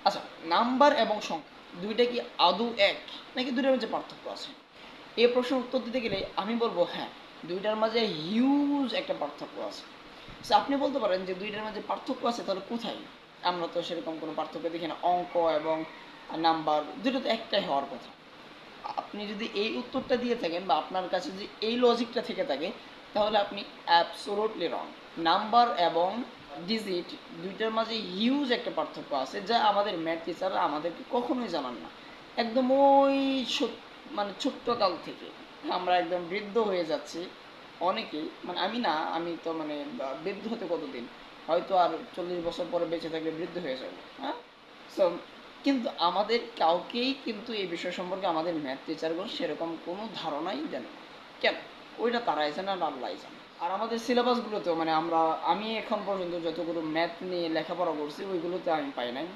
আচ্ছা, নাম্বার এবং সংখ্যা দুইটা কি আদৌ এক, নাকি দুইটার মধ্যে পার্থক্য আছে? এই প্রশ্নের উত্তর দিতে গেলে আমি বলবো হ্যাঁ, দুইটার মাঝে হিউজ একটা পার্থক্য আছে। সো আপনি বলতে পারেন যে দুইটার মাঝে পার্থক্য আছে, তাহলে কোথায়? আমরা তো সেরকম কোনো পার্থক্য দেখি না। অঙ্ক এবং নাম্বার দুটো তো একটাই হওয়ার কথা। আপনি যদি এই উত্তরটা দিয়ে থাকেন বা আপনার কাছে যদি এই লজিকটা থেকে থাকে, তাহলে আপনি অ্যাবসোলুটলি রং। নাম্বার এবং ডিজিট দুইটার মাঝে হিউজ একটা পার্থক্য আছে, যা আমাদের ম্যাথ টিচাররা আমাদেরকে কখনোই জানান না। একদম ওই মানে ছোট্ট কাল থেকে আমরা একদম বৃদ্ধ হয়ে যাচ্ছি অনেকেই, মানে আমি না, আমি তো মানে বৃদ্ধ হতে কতদিন, হয়তো আর 40 বছর পরে বেঁচে থাকলে বৃদ্ধ হয়ে যাবে। হ্যাঁ, সো কিন্তু আমাদের কাউকেই কিন্তু এই বিষয় সম্পর্কে আমাদের ম্যাথ টিচারগুলো সেরকম কোনো ধারণাই দেন না। কেন? ওইটা তারাই জানে আর আল্লাহই জানে। আর আমাদের সিলেবাসগুলোতেও মানে আমি এখন পর্যন্ত যতগুলো ম্যাথ নিয়ে লেখাপড়া করছি ওইগুলোতে আমি পাই নাই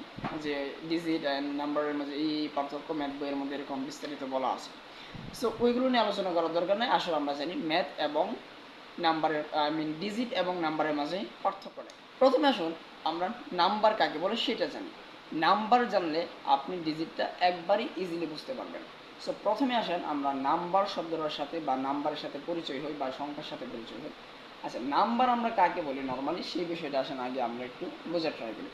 যে ডিজিট অ্যান্ড নাম্বারের মাঝে এই পার্থক্য ম্যাথ বইয়ের মধ্যে এরকম বিস্তারিত বলা আছে। সো ওইগুলো নিয়ে আলোচনা করার দরকার নেই। আসলে আমরা জানি ম্যাথ এবং নাম্বারের, আই মিন ডিজিট এবং নাম্বারের মাঝে পার্থক্য নেই। প্রথমে আসুন আমরা নাম্বার কাকে বলে সেটা জানি। নাম্বার জানলে আপনি ডিজিটটা একবারই ইজিলি বুঝতে পারবেন। সো প্রথমে আসেন আমরা নাম্বার শব্দটার সাথে বা নাম্বারের সাথে পরিচয় হই বা সংখ্যার সাথে পরিচয় হই। আচ্ছা, নাম্বার আমরা কাকে বলি নর্মালি সেই বিষয়টা আসেন আগে আমরা একটু বোঝার ট্রাই করি।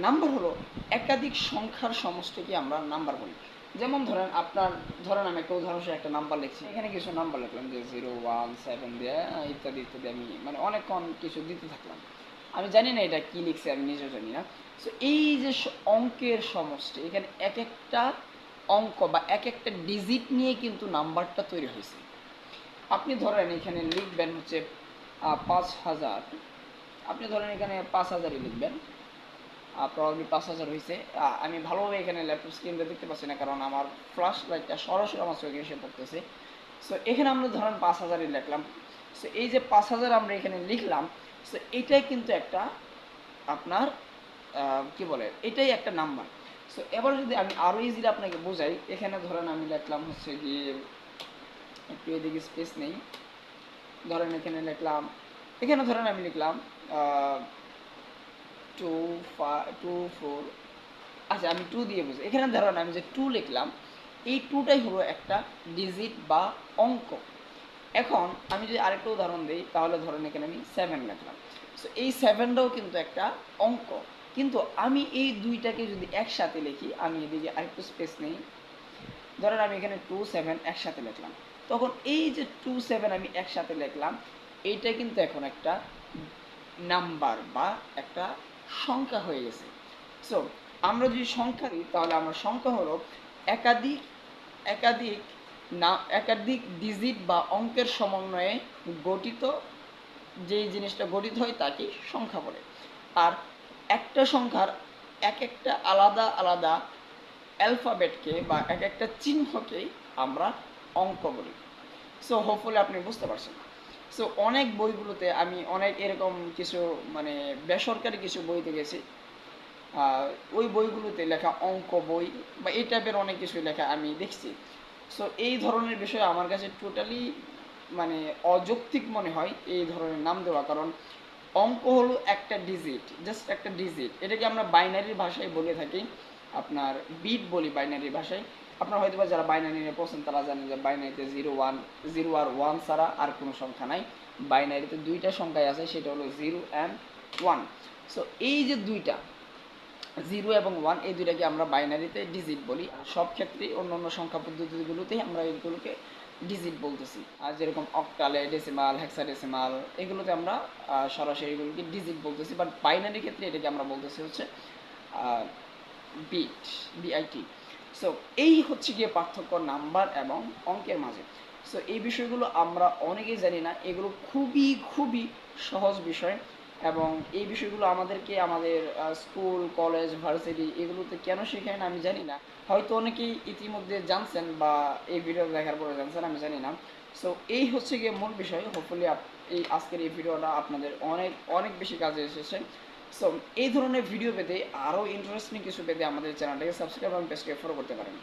নাম্বার হলো একাধিক সংখ্যার সমষ্টিকে আমরা নাম্বার বলি। যেমন ধরেন আমি একটা উদাহরণস্বরূপ একটা নাম্বার লিখছি, এখানে কিছু নাম্বার লিখলাম যে 0 1 7 দিয়ে ইত্যাদি ইত্যাদি, আমি মানে অনেকক্ষণ কিছু দিতে থাকলাম, আমি জানি না এটা কি লিখছে, আমি নিজেও জানি না। সো এই যে অঙ্কের সমষ্টি, এখানে এক একটা অঙ্ক বা এক একটা ডিজিট নিয়ে কিন্তু নাম্বারটা তৈরি হয়েছে। আপনি ধরেন এখানে লিখবেন হচ্ছে 5,000, আপনি ধরেন এখানে 5,000ই লিখবেন, প্রবাবলি 5,000 হয়েছে। আমি ভালোভাবে এখানে ল্যাপটপ স্ক্রিনটা দেখতে পাচ্ছি না, কারণ আমার ফ্ল্যাশ লাইটটা সরাসরি আমার চোখে এসে পড়তেছে। সো এখানে আমরা ধরেন 5,000ই লিখলাম। সো এই যে 5,000 আমরা এখানে লিখলাম, সো এটাই কিন্তু একটা আপনার কি বলে, এটাই একটা নাম্বার। সো এবার যদি আমি আরও ইজিলি আপনাকে বোঝাই, এখানে ধরেন আমি লিখলাম হচ্ছে গিয়ে, একটু এদিকে স্পেস নেই, ধরেন এখানে ধরেন আমি লিখলাম 2 4। আচ্ছা, আমি 2 দিয়ে বুঝি, এখানে ধরেন আমি যে 2 লিখলাম, এই 2টাই হলো একটা ডিজিট বা অঙ্ক। এখন আমি যদি আরেকটা উদাহরণ দিই, তাহলে ধরেন এখানে আমি 7 লিখলাম। সো এই 7টাও কিন্তু একটা অঙ্ক। কিন্তু আমি এই দুইটাকে যদি একসাথে লিখি, আমি এদিকে আরেকটু স্পেস নেই, ধরেন আমি এখানে 2 7 একসাথে লিখলাম, তখন এই যে 2 7 আমি একসাথে লিখলাম, এইটা কিন্তু এখন একটা নাম্বার বা একটা সংখ্যা হয়ে গেছে। সো আমরা যদি সংখ্যা দিই, তাহলে আমার সংখ্যা হলো একাধিক একাধিক একাধিক ডিজিট বা অঙ্কের সমন্বয়ে গঠিত, যেই জিনিসটা গঠিত হয় তাকে সংখ্যা বলে। আর একটা সংখ্যার এক একটা আলাদা আলাদা অ্যালফাবেটকে বা এক একটা চিহ্নকেই আমরা অঙ্ক বলি। সো হোপফুলি আপনি বুঝতে পারছেন। সো অনেক বইগুলোতে আমি অনেক এরকম কিছু মানে বেসরকারি কিছু বইতে গেছি, ওই বইগুলোতে লেখা অঙ্ক বই বা এই টাইপের অনেক কিছু লেখা আমি দেখছি। সো এই ধরনের বিষয় আমার কাছে টোটালি মানে অযৌক্তিক মনে হয় এই ধরনের নাম দেওয়া, কারণ অঙ্ক হলো একটা ডিজিট, জাস্ট একটা ডিজিট। এটাকে আমরা বাইনারির ভাষায় বলে থাকি, আপনার বিট বলি বাইনারির ভাষায়। আপনারা হয়তো বা যারা বাইনারি নিয়ে পড়ছেন তারা জানেন যে বাইনারিতে 0 1 ছাড়া আর কোনো সংখ্যা নাই। বাইনারিতে দুইটা সংখ্যাই আছে, সেটা হলো 0 and 1। সো এই যে দুইটা 0 এবং 1, এই দুইটাকে আমরা বাইনারিতে ডিজিট বলি। সব ক্ষেত্রেই অন্য অন্য সংখ্যা পদ্ধতিগুলোতেই আমরা এগুলোকে ডিজিট বলতেছি। আর যেরকম অক্টালে, ডেসিমাল, হেক্সাডেসিমাল, এগুলোতে আমরা সরাসরি এগুলোকে ডিজিট বলতেছি, বাট বাইনারি ক্ষেত্রে এটাকে আমরা বলতেছি হচ্ছে বিট, বিআইটি। সো এই হচ্ছে গিয়ে পার্থক্য নাম্বার এবং অঙ্কের মাঝে। সো এই বিষয়গুলো আমরা অনেকেই জানি না, এগুলো খুবই খুবই সহজ বিষয়, এবং এই বিষয়গুলো আমাদেরকে আমাদের স্কুল, কলেজ, ভার্সিটি এগুলোতে কেন শেখায় না আমি জানি না। হয়তো অনেকেই ইতিমধ্যে জানছেন বা এই ভিডিও দেখার পরে জানছেন, আমি জানি না। সো এই হচ্ছে গিয়ে মূল বিষয়। হোপফুলি এই আজকের এই ভিডিওটা আপনাদের অনেক অনেক বেশি কাজে এসেছে। সো এই ধরনের ভিডিও পেতে, আরও ইন্টারেস্টিং কিছু পেতে আমাদের চ্যানেলটাকে সাবস্ক্রাইব এবং পেজকে ফলো করতে পারেন,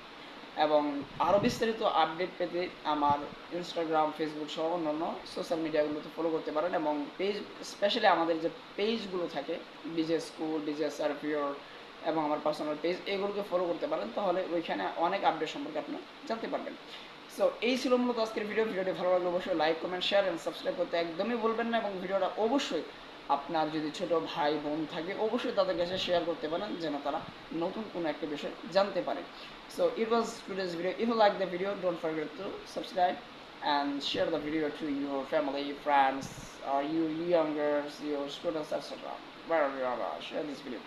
এবং আরও বিস্তারিত আপডেট পেতে আমার ইনস্টাগ্রাম, ফেসবুক সহ অন্যান্য সোশ্যাল মিডিয়াগুলোতে ফলো করতে পারেন, এবং পেজ, স্পেশালি আমাদের যে পেজগুলো থাকে, বিজে স্কুল, বিজে সার্ভিওর, এবং আমার পার্সোনাল পেজ, এগুলোকে ফলো করতে পারেন, তাহলে ওইখানে অনেক আপডেট সম্পর্কে আপনি জানতে পারবেন। সো এই ছিল মূলত আজকের ভিডিওটি ভালো লাগলে অবশ্যই লাইক, কমেন্ট, শেয়ার এবং সাবস্ক্রাইব করতে একদমই ভুলবেন না, এবং ভিডিওটা অবশ্যই আপনার যদি ছোট ভাই বোন থাকে অবশ্যই তাদের কাছে শেয়ার করতে পারেন, যেন তারা নতুন কোনো একটা বিষয় জানতে পারে। So it was today's video. If you like the video, don't forget to subscribe and share the video to your family, friends, or you youngers, your students, etc. Wherever you are, share this video.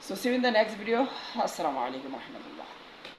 So see you in the next video. Assalamu alaikum warahmatullah.